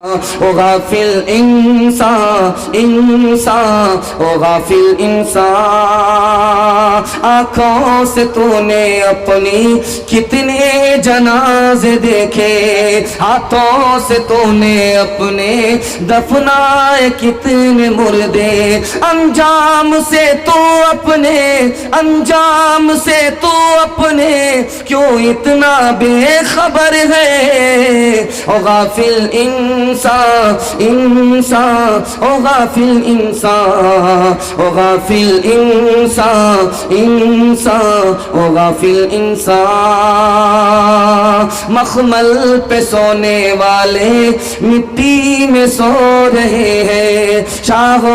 او غافل انسان او غافل انسان، آنکھوں سے تو نے اپنی کتنے جنازے دیکھے، ہاتھوں سے تو نے اپنے دفنائے کتنے مردے، انجام سے تو اپنے کیوں اتنا بے خبر ہے؟ او غافل انسان او غافل انسان، او غافل انسان او غافل انسان، مخمل پہ سونے والے مٹی میں سو رہے ہیں، شاہ و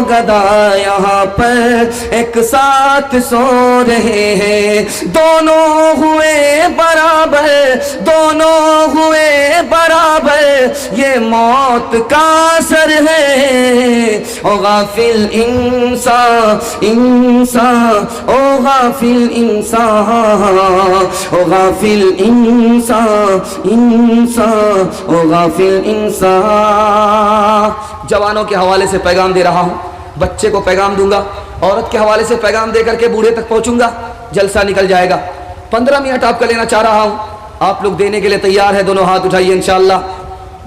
گدا یہاں پر ایک ساتھ سو رہے ہیں، دونوں ہوئے برابر، یہ موت کا اثر ہے۔ او غافل انسان او غافل انسان، او غافل انسان او غافل انسان۔ جوانوں کے حوالے سے پیغام دے رہا ہوں، بچے کو پیغام دوں گا، عورت کے حوالے سے پیغام دے کر کے بوڑھے تک پہنچوں گا، جلسہ نکل جائے گا۔ 15 منٹ آپ کا لینا چاہ رہا ہوں، آپ لوگ دینے کے لیے تیار ہے؟ دونوں ہاتھ اٹھائیے انشاءاللہ۔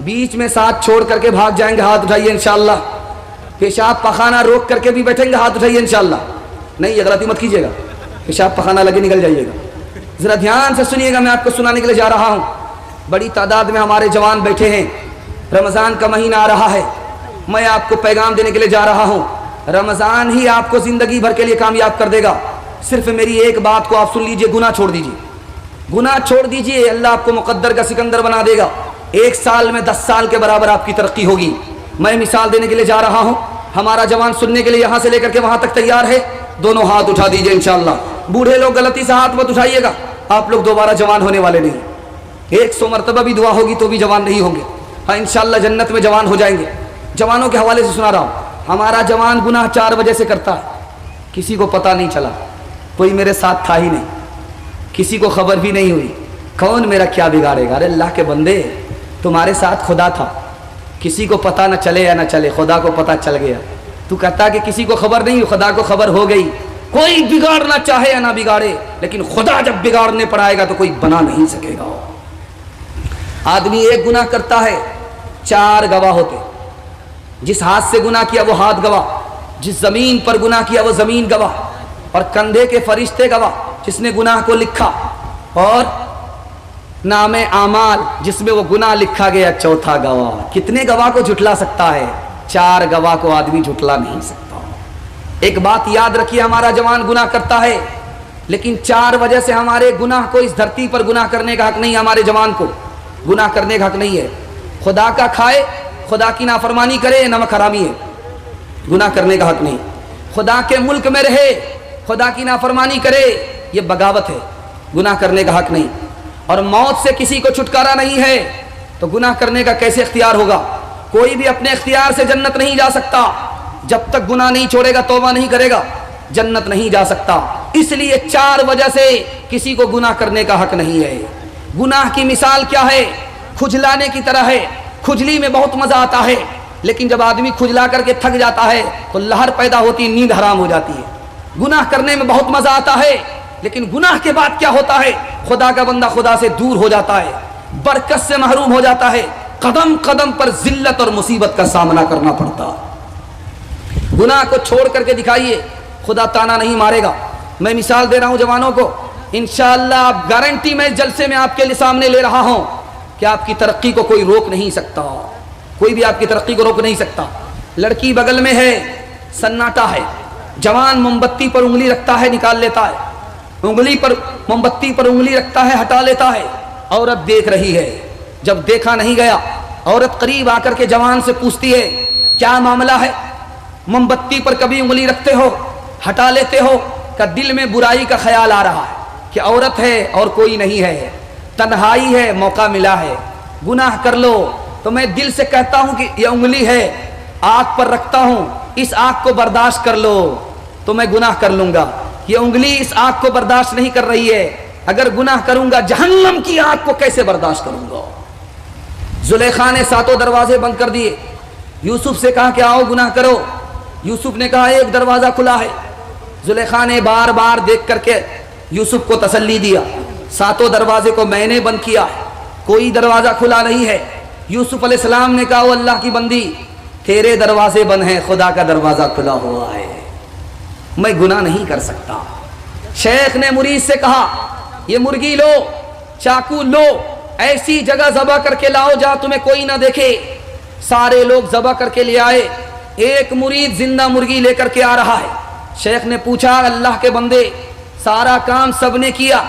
بیچ میں ساتھ چھوڑ کر کے بھاگ جائیں گے، ہاتھ اٹھائیے انشاءاللہ۔ پیشاب پخانہ روک کر کے بھی بیٹھیں گے، ہاتھ اٹھائیے انشاءاللہ۔ نہیں، یہ غلطی مت کیجیے گا، پیشاب پخانہ لگے نکل جائیے گا۔ ذرا دھیان سے سنیے گا، میں آپ کو سنانے کے لیے جا رہا ہوں۔ بڑی تعداد میں ہمارے جوان بیٹھے ہیں، رمضان کا مہینہ آ رہا ہے، میں آپ کو پیغام دینے کے لیے جا رہا ہوں۔ رمضان ہی آپ کو زندگی بھر کے لیے کامیاب کر دے گا۔ صرف میری ایک بات کو آپ سن لیجئے، گناہ چھوڑ دیجئے، گناہ چھوڑ دیجئے، اللہ آپ کو مقدر کا سکندر بنا دے گا۔ 1 سال میں 10 سال کے برابر آپ کی ترقی ہوگی۔ میں مثال دینے کے لیے جا رہا ہوں، ہمارا جوان سننے کے لیے یہاں سے لے کر کے وہاں تک تیار ہے؟ دونوں ہاتھ اٹھا دیجئے انشاءاللہ۔ بوڑھے لوگ غلطی سے ہاتھ مت اٹھائیے گا، آپ لوگ دوبارہ جوان ہونے والے نہیں۔ 100 مرتبہ بھی دعا ہوگی تو بھی جوان نہیں ہوں گے، ہاں انشاءاللہ جنت میں جوان ہو جائیں گے۔ جوانوں کے حوالے سے سنا رہا ہوں، ہمارا جوان گناہ 4 وجہ سے کرتا ہے، کسی کو پتہ نہیں چلا، کوئی میرے ساتھ تھا ہی نہیں، کسی کو خبر بھی نہیں ہوئی، کون میرا کیا بگاڑے گا؟ ارے اللہ کے بندے، تمہارے ساتھ خدا تھا، کسی کو پتہ نہ چلے یا نہ چلے، خدا کو پتہ چل گیا۔ تو کہتا کہ کسی کو خبر نہیں، خدا کو خبر ہو گئی۔ کوئی بگاڑنا چاہے یا نہ بگاڑے، لیکن خدا جب بگاڑنے پر آئے گا تو کوئی بنا نہیں سکے گا۔ آدمی ایک گناہ کرتا ہے، 4 گواہ ہوتے، جس ہاتھ سے گناہ کیا وہ ہاتھ گواہ، جس زمین پر گناہ کیا وہ زمین گواہ، اور کندھے کے فرشتے گواہ جس نے گناہ کو لکھا، اور نام اعمال جس میں وہ گناہ لکھا گیا 4تھا گواہ۔ کتنے گواہ کو جھٹلا سکتا ہے؟ 4 گواہ کو آدمی جھٹلا نہیں سکتا۔ ایک بات یاد رکھیے، ہمارا جوان گناہ کرتا ہے، لیکن 4 وجہ سے ہمارے گناہ کو، اس دھرتی پر گناہ کرنے کا حق نہیں، ہمارے جوان کو گناہ کرنے کا حق نہیں ہے۔ خدا کا کھائے، خدا کی نافرمانی کرے، نمک حرامی ہے، گناہ کرنے کا حق نہیں۔ خدا کے ملک میں رہے، خدا کی نافرمانی کرے، یہ بغاوت ہے، گناہ کرنے کا حق نہیں۔ اور موت سے کسی کو چھٹکارا نہیں ہے، تو گناہ کرنے کا کیسے اختیار ہوگا؟ کوئی بھی اپنے اختیار سے جنت نہیں جا سکتا، جب تک گناہ نہیں چھوڑے گا، توبہ نہیں کرے گا، جنت نہیں جا سکتا۔ اس لیے 4 وجہ سے کسی کو گناہ کرنے کا حق نہیں ہے۔ گناہ کی مثال کیا ہے؟ کھجلانے کی طرح ہے۔ کھجلی میں بہت مزہ آتا ہے، لیکن جب آدمی کھجلا کر کے تھک جاتا ہے تو لہر پیدا ہوتی، نیند حرام ہو جاتی ہے۔ گناہ کرنے میں بہت مزہ آتا ہے، لیکن گناہ کے بعد کیا ہوتا ہے؟ خدا کا بندہ خدا سے دور ہو جاتا ہے، برکت سے محروم ہو جاتا ہے، قدم قدم پر ذلت اور مصیبت کا سامنا کرنا پڑتا۔ گناہ کو چھوڑ کر کے دکھائیے، خدا تانا نہیں مارے گا۔ میں مثال دے رہا ہوں جوانوں کو، انشاءاللہ آپ گارنٹی میں جلسے میں آپ کے سامنے لے رہا ہوں کہ آپ کی ترقی کو کوئی روک نہیں سکتا، کوئی بھی آپ کی ترقی کو روک نہیں سکتا۔ لڑکی بغل میں ہے، سناٹا ہے، جوان موم بتی پر انگلی رکھتا ہے، نکال لیتا ہے، موم بتی پر انگلی رکھتا ہے، ہٹا لیتا ہے، عورت دیکھ رہی ہے۔ جب دیکھا نہیں گیا، عورت قریب آ کر کے جوان سے پوچھتی ہے، کیا معاملہ ہے؟ موم بتی پر کبھی انگلی رکھتے ہو، ہٹا لیتے ہو؟ کہ دل میں برائی کا خیال آ رہا ہے کہ عورت ہے اور کوئی نہیں ہے، تنہائی ہے، موقع ملا ہے، گناہ کر لو۔ تو میں دل سے کہتا ہوں کہ یہ انگلی ہے، آنکھ پر رکھتا ہوں، اس آنکھ کو برداشت کر لو تو میں گناہ کر لوں گا۔ یہ انگلی اس آنکھ کو برداشت نہیں کر رہی ہے، اگر گناہ کروں گا جہنم کی آنکھ کو کیسے برداشت کروں گا؟ زلیخا نے ساتوں دروازے بند کر دیے. یوسف سے کہا کہ آؤ گناہ کرو. یوسف نے کہا ایک دروازہ کھلا ہے. زلیخا نے بار بار دیکھ کر کے یوسف کو تسلی دیا, ساتوں دروازے کو میں نے بند کیا ہے, کوئی دروازہ کھلا نہیں ہے. یوسف علیہ السلام نے کہا, وہ اللہ کی بندی, تیرے دروازے بند ہیں, خدا کا دروازہ کھلا ہوا ہے, میں گناہ نہیں کر سکتا. شیخ نے مرید سے کہا, یہ مرغی لو, چاقو لو, ایسی جگہ ذبح کر کے لاؤ جہاں تمہیں کوئی نہ دیکھے. سارے لوگ ذبح کر کے لے آئے. ایک مرید زندہ مرغی لے کر کے آ رہا ہے. شیخ نے پوچھا, اللہ کے بندے, سارا کام سب نے کیا,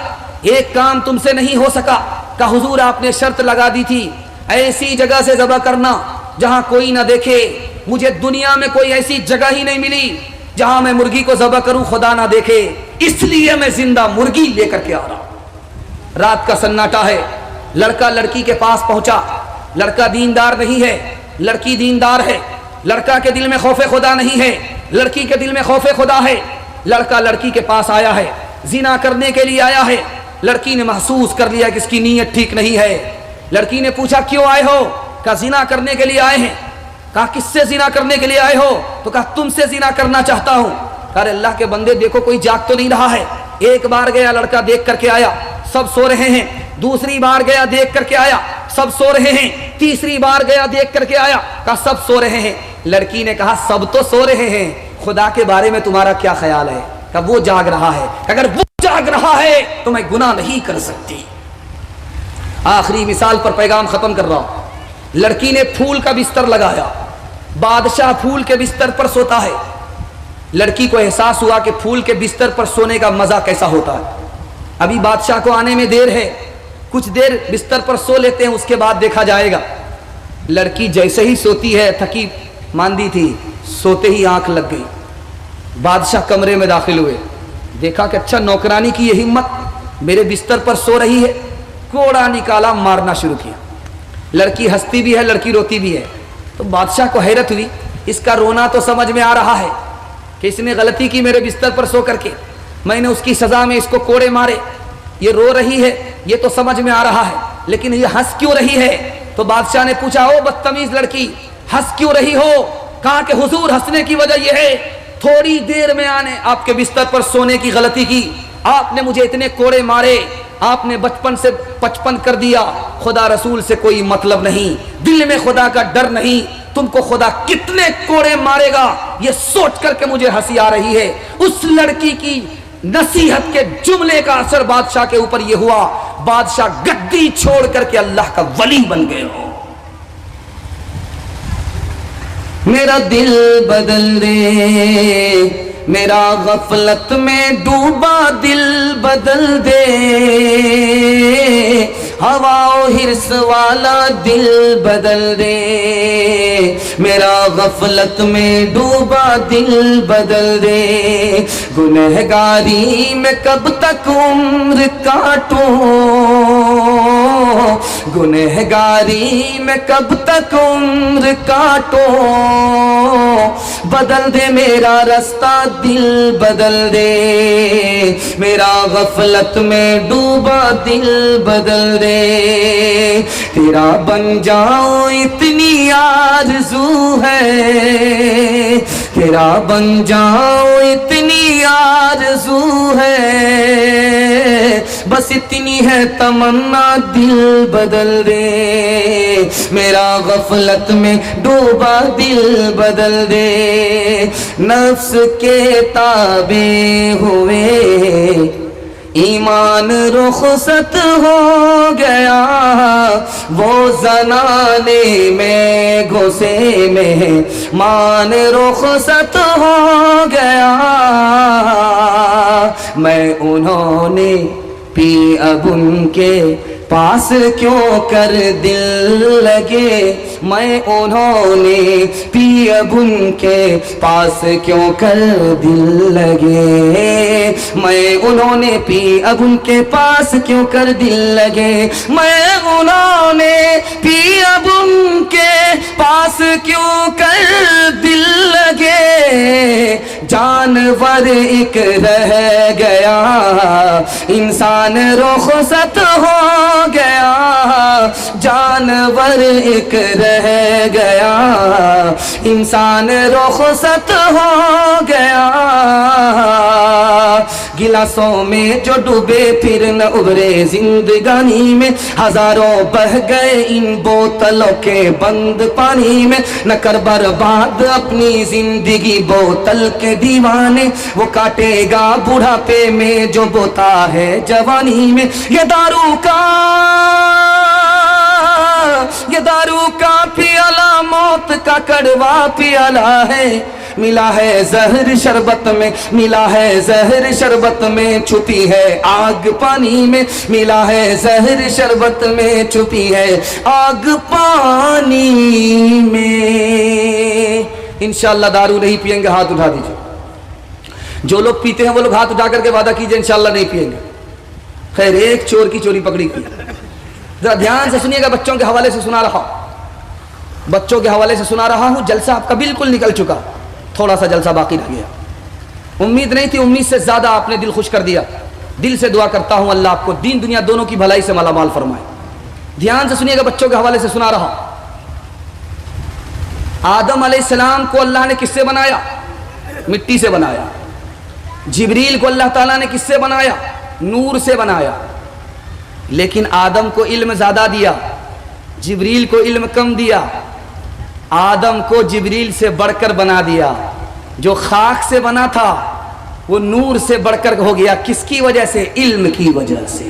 ایک کام تم سے نہیں ہو سکا. کہ حضور آپ نے شرط لگا دی تھی ایسی جگہ سے ذبح کرنا جہاں کوئی نہ دیکھے. مجھے دنیا میں کوئی ایسی جگہ ہی نہیں ملی جہاں میں مرغی کو ذبح کروں خدا نہ دیکھے, اس لیے میں زندہ مرغی لے کر کے آ رہا ہوں. رات کا سناٹا ہے. لڑکا لڑکی کے پاس پہنچا. لڑکا دیندار نہیں ہے, لڑکی دیندار ہے. لڑکا کے دل میں خوف خدا نہیں ہے, لڑکی کے دل میں خوف خدا ہے. لڑکا لڑکی کے پاس آیا ہے, زنا کرنے کے لیے آیا ہے. لڑکی نے محسوس کر لیا کہ اس کی نیت ٹھیک نہیں ہے. لڑکی نے پوچھا, کیوں آئے ہو؟ کہا زنا کرنے کے لیے آئے ہیں. کہا کس سے زنا کرنے کے لیے آئے ہو؟ تو کہا تم سے زنا کرنا چاہتا ہوں. کہا اللہ کے بندے دیکھو کوئی جاگ تو نہیں رہا ہے. ایک بار گیا لڑکا, دیکھ کر کے آیا, سب سو رہے ہیں. دوسری بار گیا, دیکھ کر کے آیا, سب سو رہے ہیں. تیسری بار گیا, دیکھ کر کے آیا, کہا سب سو رہے ہیں. لڑکی نے کہا سب تو سو رہے ہیں, خدا کے بارے میں تمہارا کیا خیال ہے؟ کہ وہ جاگ رہا ہے. اگر وہ جاگ رہا ہے تو میں گناہ نہیں کر سکتی. آخری مثال پر پیغام ختم کر رہا ہوں. لڑکی نے پھول کا بستر لگایا. بادشاہ پھول کے بستر پر سوتا ہے. لڑکی کو احساس ہوا کہ پھول کے بستر پر سونے کا مزہ کیسا ہوتا ہے. ابھی بادشاہ کو آنے میں دیر ہے, کچھ دیر بستر پر سو لیتے ہیں, اس کے بعد دیکھا جائے گا. لڑکی جیسے ہی سوتی ہے, تھکی ماندی تھی, سوتے ہی آنکھ لگ گئی. بادشاہ کمرے میں داخل ہوئے, دیکھا کہ اچھا نوکرانی کی یہ ہمت, میرے بستر پر سو رہی ہے. کوڑا نکالا, مارنا شروع کیا. لڑکی ہنستی بھی ہے, لڑکی روتی بھی ہے. تو بادشاہ کو حیرت ہوئی, اس کا رونا تو سمجھ میں آ رہا ہے کہ اس نے غلطی کی میرے بستر پر سو کر کے, میں نے اس کی سزا میں اس کو کوڑے مارے. یہ رو رہی ہے, یہ تو سمجھ میں آ رہا ہے, لیکن یہ ہنس کیوں رہی ہے؟ تو بادشاہ نے پوچھا, او بدتمیز لڑکی, ہنس کیوں رہی ہو؟ کہا کہ حضور ہنسنے کی وجہ یہ ہے, تھوڑی دیر میں آنے آپ کے بستر پر سونے کی غلطی کی, آپ نے مجھے اتنے کوڑے مارے, آپ نے بچپن سے 55 کر دیا. خدا رسول سے کوئی مطلب نہیں, دل میں خدا کا ڈر نہیں, تم کو خدا کتنے کوڑے مارے گا یہ سوچ کر کے مجھے ہنسی آ رہی ہے. اس لڑکی کی نصیحت کے جملے کا اثر بادشاہ کے اوپر یہ ہوا, بادشاہ گدی چھوڑ کر کے اللہ کا ولی بن گئے. ہو میرا دل بدل دے, میرا غفلت میں ڈوبا دل بدل دے, ہوا و حرص والا دل بدل دے, میرا غفلت میں ڈوبا دل بدل دے. گنہگاری میں کب تک عمر کاٹوں, گنہگاری میں کب تک عمر کاٹوں, بدل دے میرا رستہ دل بدل دے, میرا غفلت میں ڈوبا دل بدل دے. تیرا بن جاؤں اتنی آرزو ہے, تیرا بن جاؤں اتنی آرزو ہے, بس اتنی ہے تمنا دل بدل دے, میرا غفلت میں ڈوبا دل بدل دے. نفس کے تابع ہوئے ایمان رخصت ہو گیا, وہ زنانے میں گھسے میں مان رخصت ہو گیا. میں انہوں نے پی اب ان کے پاس کیوں کر دل لگے, میں انہوں نے پی اب ان کے پاس کیوں کر دل لگے, میں انہوں نے پی اب ان کے پاس کیوں کر دل لگے, میں انہوں نے پی اب ان کے پاس کیوں کر دل لگے. جانور ایک رہ گیا انسان رخصت ہو گیا جانور ایک رہ گیا انسان رخصت ہو گیا گلاسوں میں جو ڈوبے پھر نہ ابھرے زندگانی میں ہزاروں بہ گئے ان بوتلوں کے بند پانی میں نہ کر برباد اپنی زندگی بوتل کے دیوانے وہ کاٹے گا بڑھاپے میں جو بوتا ہے جوانی میں یہ دارو کا پیالہ موت کا کڑوا پیالہ ہے ملا ہے زہر شربت میں ملا ہے زہر شربت میں چھپی ہے آگ پانی میں ملا ہے زہر شربت میں چھپی ہے آگ پانی میں انشاءاللہ دارو نہیں پئیں گے ہاتھ اٹھا دیجئے جو لوگ پیتے ہیں وہ لوگ ہاتھ اٹھا کر کے وعدہ کیجئے انشاءاللہ نہیں پئیں گے خیر ایک چور کی چوری پکڑی کی ذرا دھیان سے سنیے گا بچوں کے حوالے سے سنا رہا ہوں جلسہ آپ کا بالکل نکل چکا تھوڑا سا جلسہ باقی رہ گیا امید نہیں تھی امید سے زیادہ آپ نے دل خوش کر دیا دل سے دعا کرتا ہوں اللہ آپ کو دین دنیا دونوں کی بھلائی سے مالا مال فرمائے دھیان سے سنیے گا بچوں کے حوالے سے سنا رہا آدم علیہ السلام کو اللہ نے کس سے بنایا مٹی سے بنایا جبریل کو اللہ تعالیٰ نے کس سے بنایا نور سے بنایا لیکن آدم کو علم زیادہ دیا جبریل کو علم کم دیا آدم کو جبریل سے بڑھ کر بنا دیا جو خاک سے بنا تھا وہ نور سے بڑھ کر ہو گیا کس کی وجہ سے علم کی وجہ سے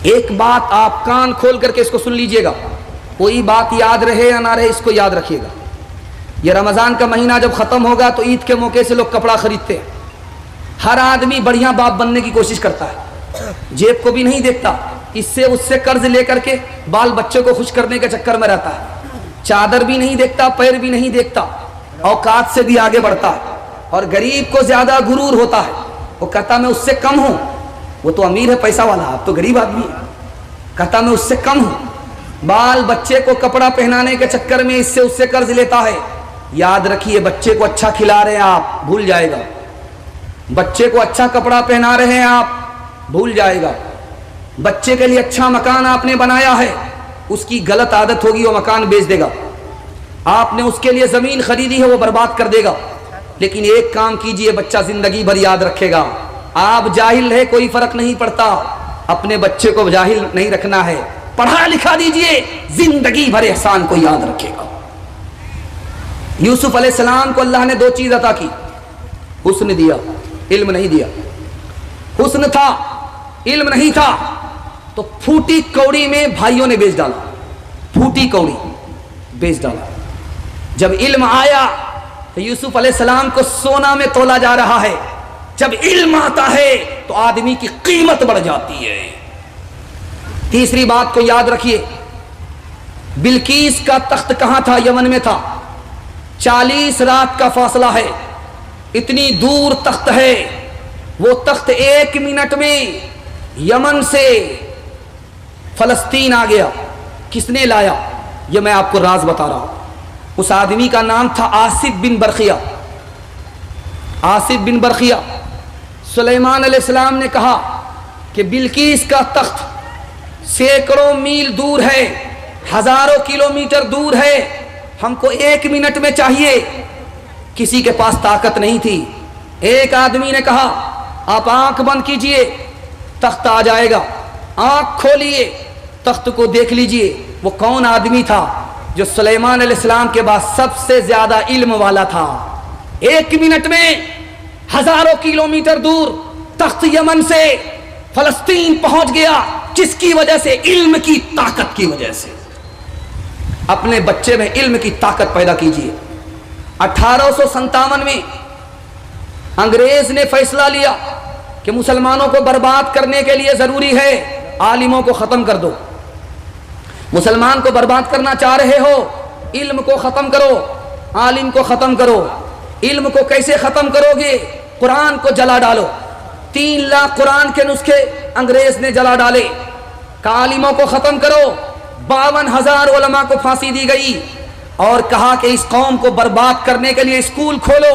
ایک بات آپ کان کھول کر کے اس کو سن لیجئے گا کوئی بات یاد رہے یا نہ رہے اس کو یاد رکھیے گا یہ رمضان کا مہینہ جب ختم ہوگا تو عید کے موقع سے لوگ کپڑا خریدتے ہیں ہر آدمی بڑھیا باپ بننے کی کوشش کرتا ہے جیب کو بھی نہیں دیکھتا اس سے قرض لے کر کے بال بچے کو خوش کرنے کے چکر میں رہتا ہے چادر بھی نہیں دیکھتا پیر بھی نہیں دیکھتا اوقات سے بھی آگے بڑھتا ہے اور غریب کو زیادہ غرور ہوتا ہے وہ کہتا میں اس سے کم ہوں وہ تو امیر ہے پیسہ والا آپ تو غریب آدمی ہے کہتا میں اس سے کم ہوں بال بچے کو کپڑا پہنانے کے چکر میں اس سے قرض لیتا ہے یاد رکھیے بچے کو اچھا کھلا رہے ہیں آپ بھول جائے گا بچے کو اچھا کپڑا پہنا رہے ہیں آپ بھول جائے گا بچے کے لیے اچھا مکان آپ نے بنایا ہے اس کی غلط عادت ہوگی وہ مکان بیچ دے گا آپ نے اس کے لیے زمین خریدی ہے وہ برباد کر دے گا لیکن ایک کام کیجئے بچہ زندگی بھر یاد رکھے گا آپ جاہل ہے کوئی فرق نہیں پڑتا اپنے بچے کو جاہل نہیں رکھنا ہے پڑھا لکھا دیجئے زندگی بھر احسان کو یاد رکھے گا یوسف علیہ السلام کو اللہ نے دو چیز عطا کی حسن دیا علم نہیں دیا حسن تھا علم نہیں تھا تو پھوٹی کوڑی میں بھائیوں نے بیچ ڈالا پھوٹی کوڑی بیچ ڈالا جب علم آیا تو یوسف علیہ السلام کو سونا میں تولا جا رہا ہے جب علم آتا ہے تو آدمی کی قیمت بڑھ جاتی ہے تیسری بات کو یاد رکھیے بلقیس کا تخت کہاں تھا یمن میں تھا 40 رات کا فاصلہ ہے اتنی دور تخت ہے وہ تخت 1 منٹ میں یمن سے فلسطین آ گیا کس نے لایا یہ میں آپ کو راز بتا رہا ہوں اس آدمی کا نام تھا آصف بن برخیہ سلیمان علیہ السلام نے کہا کہ بلقیس کا تخت سینکڑوں میل دور ہے ہزاروں کلومیٹر دور ہے ہم کو 1 منٹ میں چاہیے کسی کے پاس طاقت نہیں تھی ایک آدمی نے کہا آپ آنکھ بند کیجئے تخت آ جائے گا آنکھ کھولیے تخت کو دیکھ لیجئے وہ کون آدمی تھا جو سلیمان علیہ السلام کے بعد سب سے زیادہ علم والا تھا 1 منٹ میں ہزاروں کلومیٹر دور تخت یمن سے فلسطین پہنچ گیا کس کی وجہ سے علم کی طاقت کی وجہ سے اپنے بچے میں علم کی طاقت پیدا کیجئے 1857 میں انگریز نے فیصلہ لیا کہ مسلمانوں کو برباد کرنے کے لیے ضروری ہے عالموں کو ختم کر دو مسلمان کو برباد کرنا چاہ رہے ہو علم کو ختم کرو عالم کو ختم کرو علم کو کیسے ختم کرو گے قرآن کو جلا ڈالو 3 لاکھ قرآن کے نسخے انگریز نے جلا ڈالے عالموں کو ختم کرو 52,000 علماء کو پھانسی دی گئی اور کہا کہ اس قوم کو برباد کرنے کے لیے اسکول کھولو